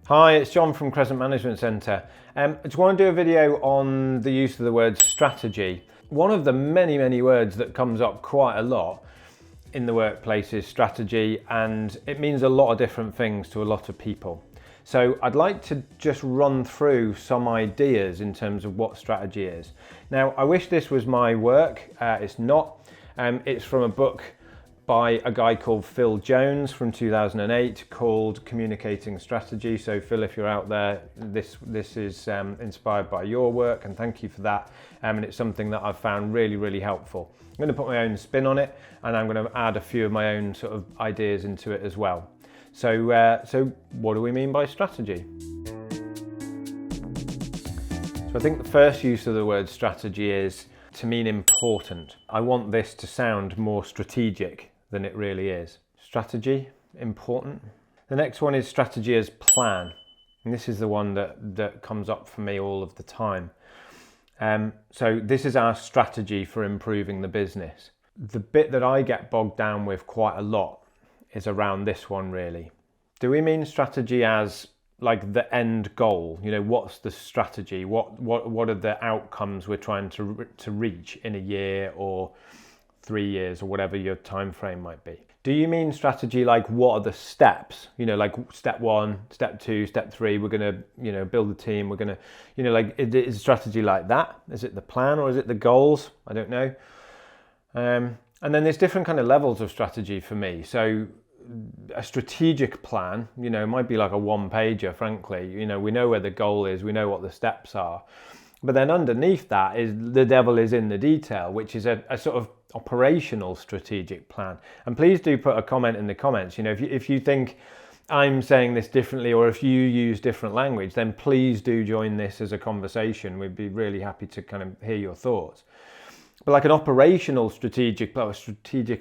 Hi, it's John from Crescente Management Centre. I just want to do a video on the use of the word strategy. One of the many words that comes up quite a lot in the workplace is strategy, and it means a lot of different things to a lot of people. So I'd like to just run through some ideas in terms of what strategy is. Now, I wish this was my work. It's not. It's from a book by a guy called Phil Jones from 2008 called Communicating Strategy. So Phil, if you're out there, this is inspired by your work, and thank you for that. And it's something that I've found really helpful. I'm going to put my own spin on it, and I'm going to add a few of my own sort of ideas into it as well. So what do we mean by strategy? So I think the first use of the word strategy is to mean important. I want this to sound more strategic than it really is. Strategy, important. The next one is strategy as plan. And this is the one that comes up for me all of the time. So this is our strategy for improving the business. The bit that I get bogged down with quite a lot is around this one really. Do we mean strategy as like the end goal? You know, what's the strategy? What are the outcomes we're trying to reach in a year or 3 years or whatever your time frame might be? Do you mean strategy like what are the steps? You know, like step 1, step 2, step 3, we're going to, build a team. We're going to, like, is strategy like that? Is it the plan or is it the goals? I don't know. And then there's different kind of levels of strategy for me. So a strategic plan, might be like a one-pager, frankly. We know where the goal is, we know what the steps are. But then underneath that is the devil is in the detail, which is a sort of operational strategic plan. And please do put a comment in the comments. If you think I'm saying this differently, or if you use different language, then please do join this as a conversation. We'd be really happy to kind of hear your thoughts. But like an operational strategic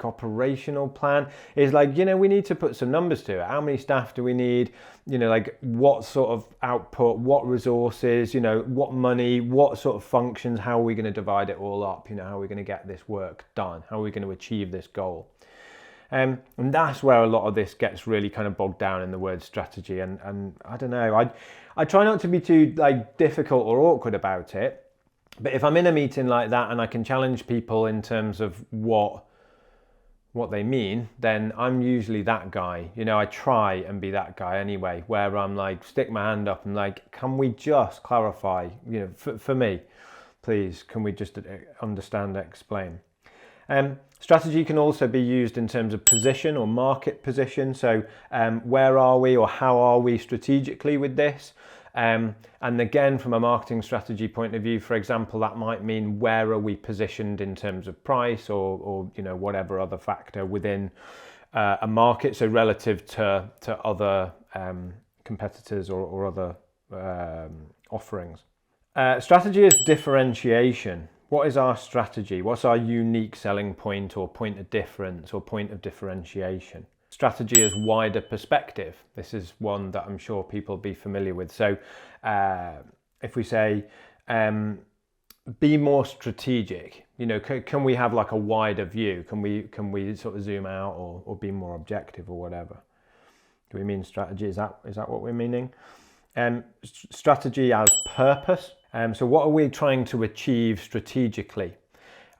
operational plan is like, we need to put some numbers to it. How many staff do we need? Like what sort of output, what resources, what money, what sort of functions, how are we going to divide it all up? How are we going to get this work done? How are we going to achieve this goal? And that's where a lot of this gets really kind of bogged down in the word strategy. And I don't know, I try not to be too like difficult or awkward about it. But if I'm in a meeting like that and I can challenge people in terms of what they mean, then I'm usually that guy. I try and be that guy anyway, where I'm like, stick my hand up and like, can we just clarify, for me, please, can we just understand, explain? Strategy can also be used in terms of position or market position. So where are we or how are we strategically with this? And again, from a marketing strategy point of view, for example, that might mean where are we positioned in terms of price or whatever other factor within a market, so relative to other competitors or other offerings. Strategy is differentiation. What is our strategy? What's our unique selling point or point of difference or point of differentiation? Strategy is wider perspective. This is one that I'm sure people will be familiar with. So if we say, be more strategic, can we have like a wider view? Can we sort of zoom out or be more objective or whatever? Do we mean strategy? Is that what we're meaning? Strategy as purpose. So what are we trying to achieve strategically?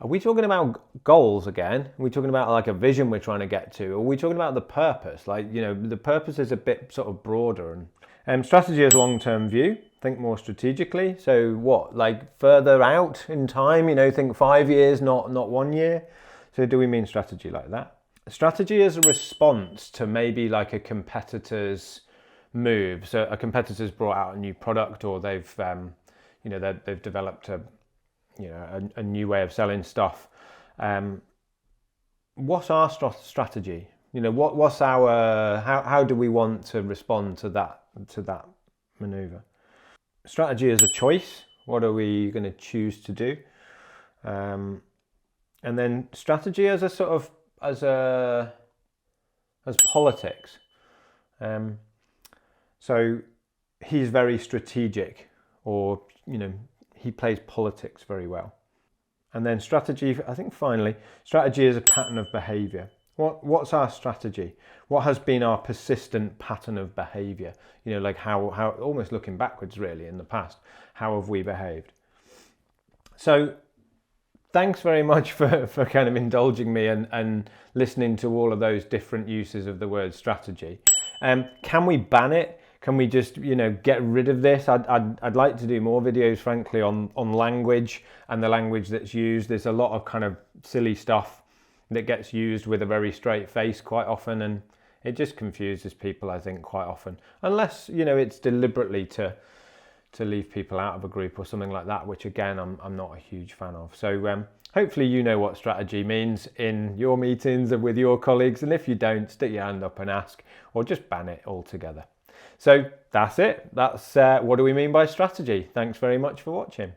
Are we talking about goals again? Are we talking about like a vision we're trying to get to? Or are we talking about the purpose? Like, the purpose is a bit sort of broader. And strategy is long-term view. Think more strategically. So what, like further out in time, think 5 years, not 1 year. So do we mean strategy like that? Strategy is a response to maybe like a competitor's move. So a competitor's brought out a new product, or they've developed a new way of selling stuff. What's our strategy? What's our how do we want to respond to that maneuver? Strategy is a choice. What are we going to choose to do? And then strategy as a sort of as politics. So he's very strategic, or he plays politics very well. And then strategy, I think finally, strategy is a pattern of behaviour. What's our strategy? What has been our persistent pattern of behaviour? You know, like how almost looking backwards really in the past, how have we behaved? So thanks very much for kind of indulging me and listening to all of those different uses of the word strategy. Can we ban it? Can we just, you know, get rid of this? I'd like to do more videos, frankly, on language and the language that's used. There's a lot of kind of silly stuff that gets used with a very straight face quite often, and it just confuses people, I think, quite often. Unless, you know, it's deliberately to leave people out of a group or something like that, which again, I'm not a huge fan of. So hopefully you know what strategy means in your meetings and with your colleagues, and if you don't, stick your hand up and ask, or just ban it altogether. So that's it. That's what do we mean by strategy. Thanks very much for watching.